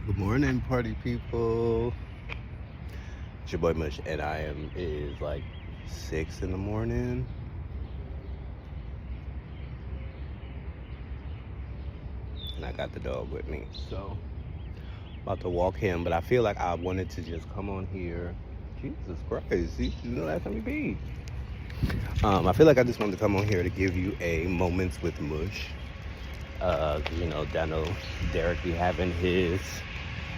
Good morning, party people. It's your boy Mush, and it is like 6 in the morning, and I got the dog with me. So, about to walk him, but I feel like I wanted to just come on here. Jesus Christ, you know that's how we be. I feel like I just wanted to come on here to give you a Moments with Mush. I know Derek be having his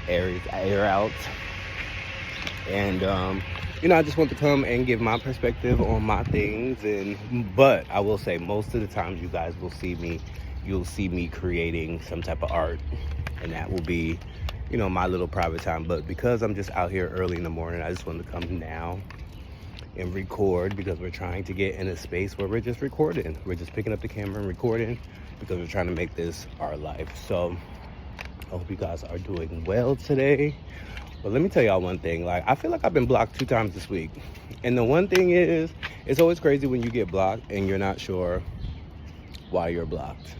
air out. And I just want to come and give my perspective on my things. But I will say, most of the times, you'll see me creating some type of art, and that will be, my little private time. But because I'm just out here early in the morning, I just wanted to come now and record, because we're trying to get in a space where we're just recording. We're just picking up the camera and recording because we're trying to make this our life. So I hope you guys are doing well today. But let me tell y'all one thing. Like, I feel like I've been blocked 2 times this week. And the one thing is, it's always crazy when you get blocked and you're not sure why you're blocked.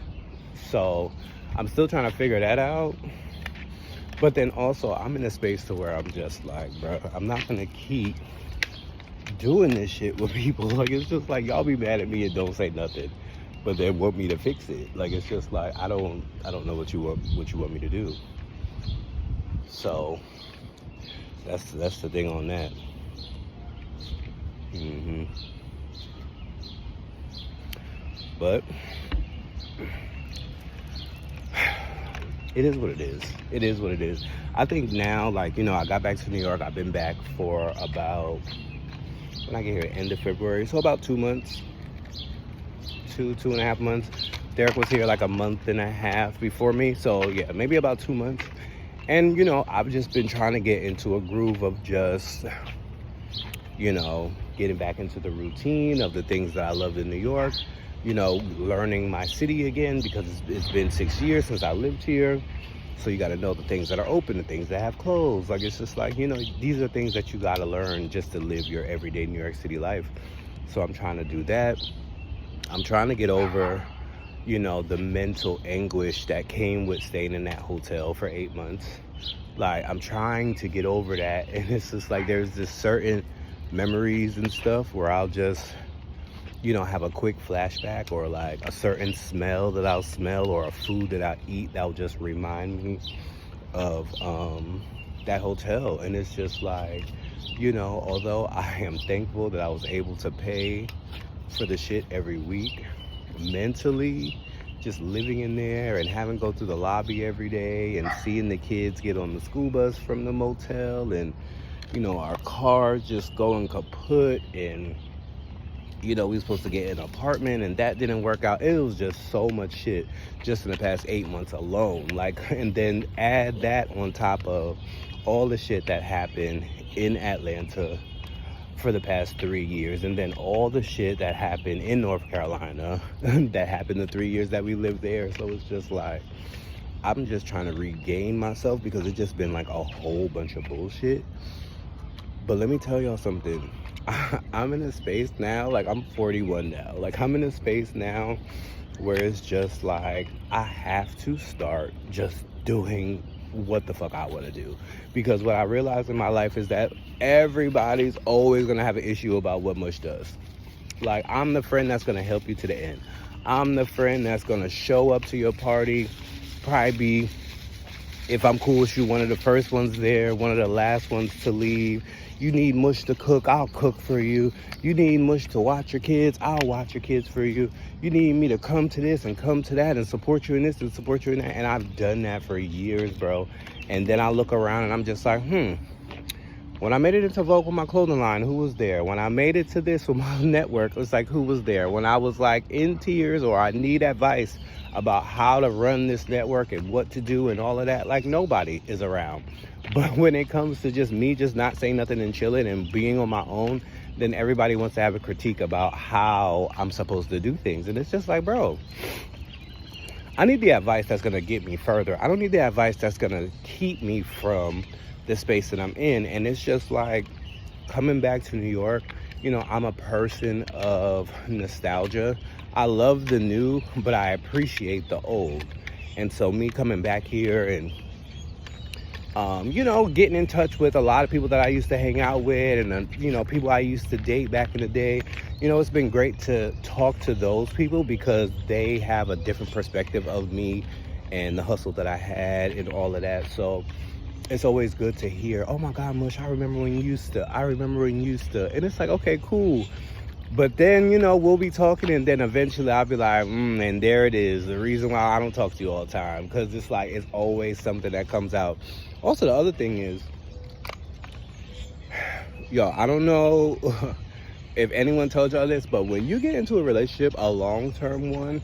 So I'm still trying to figure that out. But then also, I'm in a space to where I'm just like, bro, I'm not going to keep doing this shit with people. Like, it's just like, y'all be mad at me and don't say nothing, but then want me to fix it. Like, it's just like, I don't know what you want me to do. So that's the thing on that. But it is what it is. It is what it is. I think now, like, I got back to New York. I've been back for about, when I get here, end of February, so about 2 months, 2.5 months. Derek was here like a month and a half before me, so yeah, maybe about 2 months. And I've just been trying to get into a groove of just getting back into the routine of the things that I loved in New York, learning my city again, because it's been 6 years since I lived here. So you got to know the things that are open, the things that have closed. Like, it's just like, these are things that you got to learn just to live your everyday New York City life. So I'm trying to do that. I'm trying to get over, the mental anguish that came with staying in that hotel for 8 months. Like, I'm trying to get over that. And it's just like, there's this certain memories and stuff where I'll just, have a quick flashback, or like a certain smell that I'll smell, or a food that I eat that'll just remind me of that hotel. And it's just like, although I am thankful that I was able to pay for the shit every week, mentally, just living in there and having to go through the lobby every day and seeing the kids get on the school bus from the motel, and our cars just going kaput, and we were supposed to get an apartment and that didn't work out. It was just so much shit just in the past 8 months alone. Like, and then add that on top of all the shit that happened in Atlanta for the past 3 years, and then all the shit that happened in North Carolina that happened the 3 years that we lived there. So it's just like, I'm just trying to regain myself, because it's just been like a whole bunch of bullshit. But let me tell y'all something. I'm in a space now, like, I'm 41 now. Like, I'm in a space now where it's just like, I have to start just doing what the fuck I want to do. Because what I realized in my life is that everybody's always going to have an issue about what Mush does. Like, I'm the friend that's going to help you to the end. I'm the friend that's going to show up to your party, probably be, if I'm cool with you, one of the first ones there, one of the last ones to leave. You need Mush to cook, I'll cook for you. You need Mush to watch your kids, I'll watch your kids for you. You need me to come to this and come to that and support you in this and support you in that. And I've done that for years, bro. And then I look around and I'm just like, when I made it into Vogue with my clothing line, who was there? When I made it to this with my network, it's like, who was there? When I was like in tears, or I need advice about how to run this network and what to do and all of that, like, nobody is around. But when it comes to just me just not saying nothing and chilling and being on my own, then everybody wants to have a critique about how I'm supposed to do things. And it's just like, bro, I need the advice that's going to get me further. I don't need the advice that's going to keep me from the space that I'm in. And it's just like, coming back to New York, I'm a person of nostalgia. I love the new, but I appreciate the old. And so me coming back here and Getting in touch with a lot of people that I used to hang out with, and people I used to date back in the day. It's been great to talk to those people because they have a different perspective of me and the hustle that I had and all of that. So it's always good to hear, oh my God, Mush, I remember when you used to, and it's like, okay, cool. But then, we'll be talking, and then eventually I'll be like, and there it is. The reason why I don't talk to you all the time, because it's like, it's always something that comes out. Also, the other thing is, I don't know if anyone told y'all this, but when you get into a relationship, a long-term one,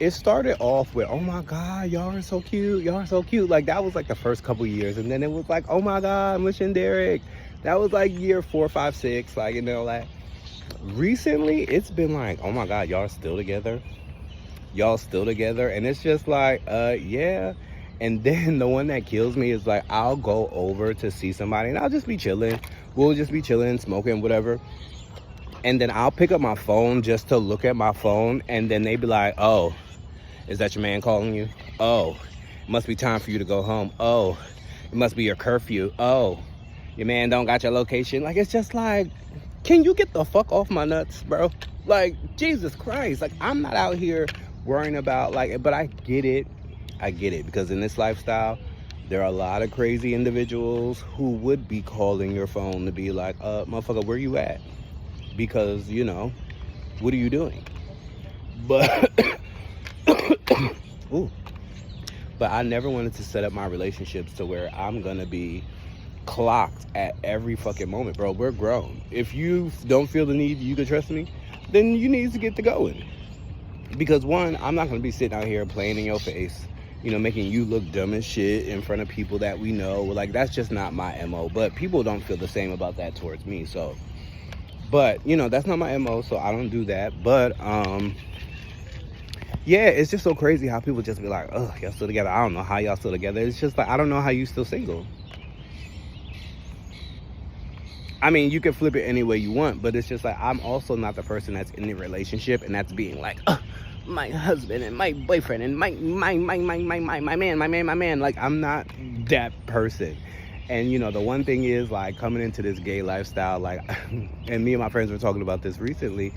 it started off with, oh my God, y'all are so cute. Y'all are so cute. Like, that was like the first couple years. And then it was like, oh my God, Mush and Derek. That was like year 4, 5, 6. Like, like, recently, it's been like, oh my God, y'all still together? Y'all still together? And it's just like, yeah. And then the one that kills me is like, I'll go over to see somebody and I'll just be chilling. We'll just be chilling, smoking, whatever. And then I'll pick up my phone just to look at my phone. And then they be like, oh, is that your man calling you? Oh, it must be time for you to go home. Oh, it must be your curfew. Oh, your man don't got your location. Like, it's just like, can you get the fuck off my nuts, bro? Like, Jesus Christ. Like, I'm not out here worrying about, like, but I get it. Because in this lifestyle, there are a lot of crazy individuals who would be calling your phone to be like, motherfucker, where you at? Because, what are you doing? But, ooh. But I never wanted to set up my relationships to where I'm going to be clocked at every fucking moment, bro. We're grown. If you don't feel the need, you can trust me, then you need to get to going. Because one, I'm not going to be sitting out here playing in your face, making you look dumb as shit in front of people that we know. Like, that's just not my MO. But people don't feel the same about that towards me. So, but, that's not my MO, so I don't do that. But, yeah, it's just so crazy how people just be like, oh, y'all still together. I don't know how y'all still together. It's just like, I don't know how you still single. I mean, you can flip it any way you want, but it's just like, I'm also not the person that's in the relationship and that's being like, my husband and my boyfriend and my man. Like, I'm not that person. And, the one thing is, like, coming into this gay lifestyle, like, and me and my friends were talking about this recently,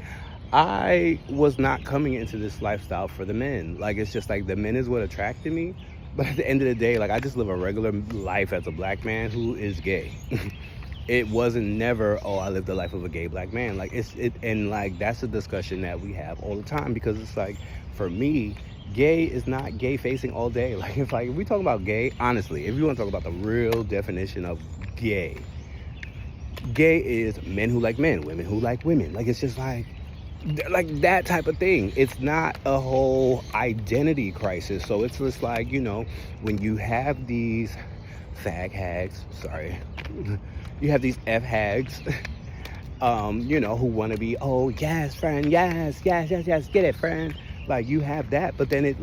I was not coming into this lifestyle for the men. Like, it's just like, the men is what attracted me. But at the end of the day, like, I just live a regular life as a black man who is gay. It wasn't never, oh, I live the life of a gay black man. Like, and like, that's a discussion that we have all the time, because it's like, for me, gay is not gay facing all day. Like, if we talk about gay, honestly, if you want to talk about the real definition of gay is men who like men, women who like women. Like, it's just like that type of thing. It's not a whole identity crisis. So it's just like, when you have these fag hags, sorry, you have these F hags, who want to be, oh, yes, friend, yes, get it, friend. Like, you have that, but then it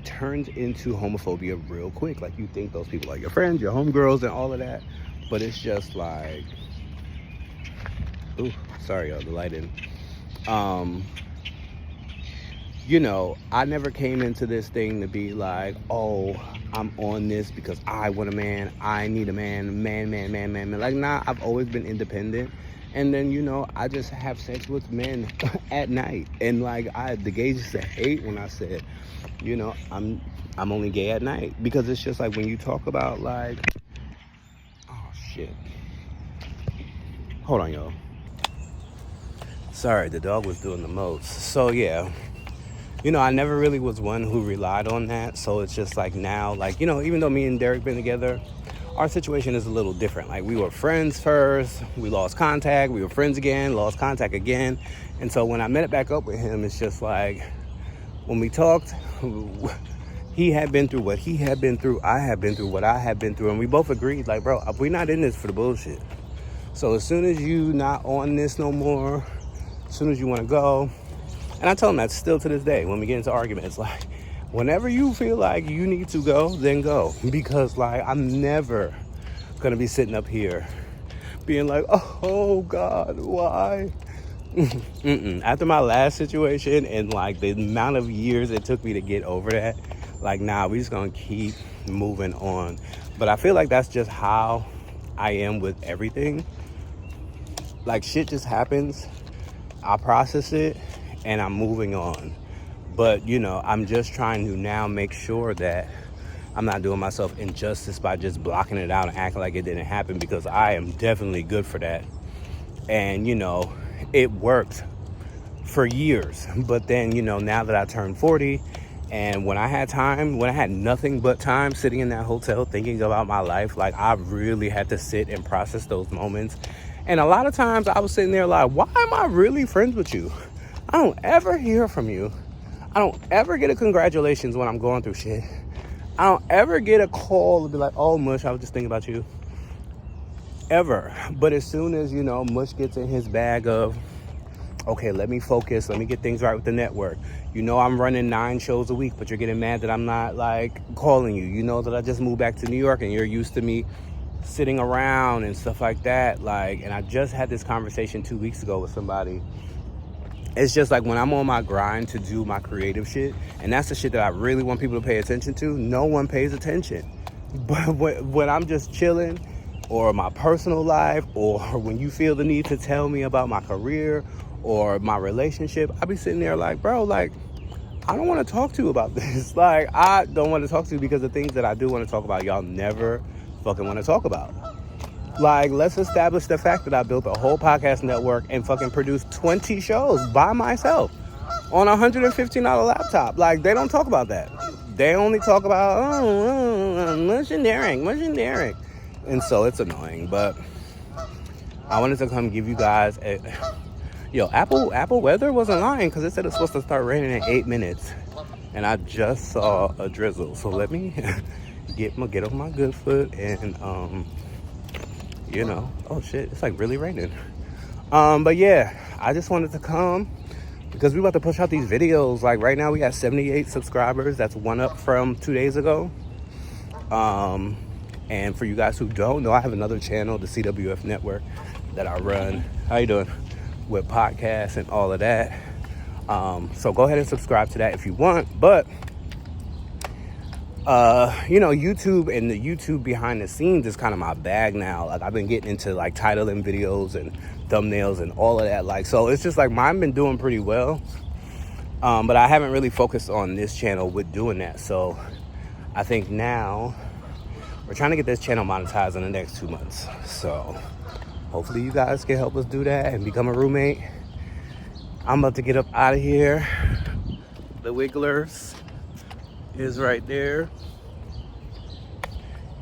turns into homophobia real quick. Like, you think those people are your friends, your homegirls, and all of that, but it's just like, ooh, sorry, y'all, the lighting. I never came into this thing to be like, oh, I'm on this because I want a man, I need a man. Like, nah, I've always been independent. And then, I just have sex with men at night. And like, the gays used to hate when I said, I'm only gay at night. Because it's just like, when you talk about like, oh shit. Hold on, y'all. Sorry, the dog was doing the most. So yeah. I never really was one who relied on that. So it's just like now, like, even though me and Derek been together, our situation is a little different. Like, we were friends first, we lost contact, we were friends again, lost contact again. And so when I met it back up with him, it's just like, when we talked, he had been through what he had been through, I had been through what I had been through. And we both agreed, like, bro, we're not in this for the bullshit. So as soon as you not on this no more, as soon as you want to go, and I tell him that still to this day when we get into arguments, like, whenever you feel like you need to go, then go. Because, like, I'm never going to be sitting up here being like, oh, God, why? After my last situation and, like, the amount of years it took me to get over that, Like, nah, we just gonna keep moving on. But I feel like that's just how I am with everything. Like, shit just happens, I process it, and I'm moving on. But, you know, I'm just trying to now make sure that I'm not doing myself injustice by just blocking it out and acting like it didn't happen, because I am definitely good for that. And, you know, it worked for years. But then, you know, now that I turned 40, and when I had nothing but time sitting in that hotel thinking about my life, like, I really had to sit and process those moments. And a lot of times I was sitting there like, why am I really friends with you? I don't ever hear from you. I don't ever get a congratulations when I'm going through shit. I don't ever get a call to be like, oh, Mush, I was just thinking about you. Ever. But as soon as, you know, Mush gets in his bag of, okay, let me focus, let me get things right with the network. You know, I'm running 9 shows a week, but you're getting mad that I'm not, like, calling you. You know that I just moved back to New York and you're used to me sitting around and stuff like that. Like, and I just had this conversation 2 weeks ago with somebody. It's just like when I'm on my grind to do my creative shit, and that's the shit that I really want people to pay attention to, no one pays attention. But when I'm just chilling, or my personal life, or when you feel the need to tell me about my career or my relationship, I be sitting there like, bro, like, I don't want to talk to you about this. Like, I don't want to talk to you because the things that I do want to talk about, y'all never fucking want to talk about. Like, let's establish the fact that I built a whole podcast network and fucking produced 20 shows by myself on a $115 laptop. Like, they don't talk about that. They only talk about, Mush and Derek. And so it's annoying, but I wanted to come give you guys a... Yo, Apple weather wasn't lying, because it said it's supposed to start raining in 8 minutes. And I just saw a drizzle. So let me get on my good foot and, you know, oh shit, it's like really raining. But yeah, I just wanted to come because we about to push out these videos. Like, right now we got 78 subscribers. That's one up from 2 days ago. And for you guys who don't know, I have another channel, the CWF Network, that I run. How you doing? With podcasts and all of that. So go ahead and subscribe to that if you want. But you know, YouTube and the YouTube behind the scenes is kind of my bag now. Like, I've been getting into like titling videos and thumbnails and all of that. Like, so it's just like mine been doing pretty well. But I haven't really focused on this channel with doing that. So I think now we're trying to get this channel monetized in the next 2 months. So hopefully you guys can help us do that and become a roommate. I'm about to get up out of here. The Wigglers is right there.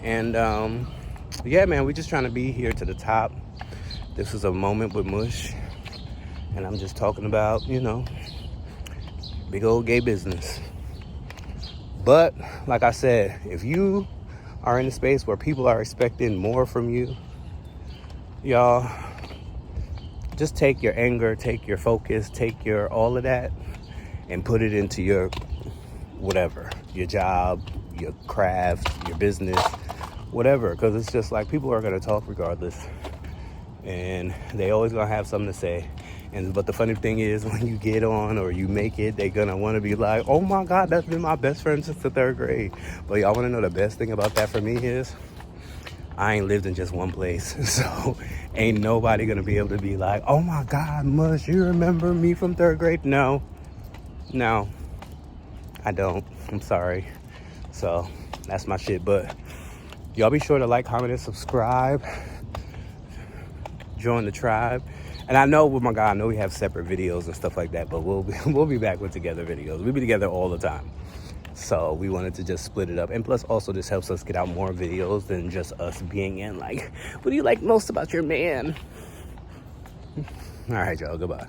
And yeah, man, we're just trying to be here to the top. This is a moment with Mush. And I'm just talking about, you know, big old gay business. But like I said, if you are in a space where people are expecting more from you, y'all, just take your anger, take your focus, take your all of that and put it into your whatever, your job, your craft, your business, whatever. Because it's just like people are going to talk regardless, and they always going to have something to say. But the funny thing is, when you get on or you make it, they're going to want to be like, oh my God, that's been my best friend since the 3rd grade. But y'all want to know the best thing about that for me is I ain't lived in just one place. So ain't nobody going to be able to be like, oh my God, Mush, you remember me from 3rd grade? No, I don't. I'm sorry. So that's my shit. But y'all be sure to like, comment, and subscribe. Join the tribe. And I know with my guy, I know we have separate videos and stuff like that, but we'll be back with together videos. We'll be together all the time. So we wanted to just split it up. And plus also this helps us get out more videos than just us being in like, what do you like most about your man? All right, y'all, goodbye.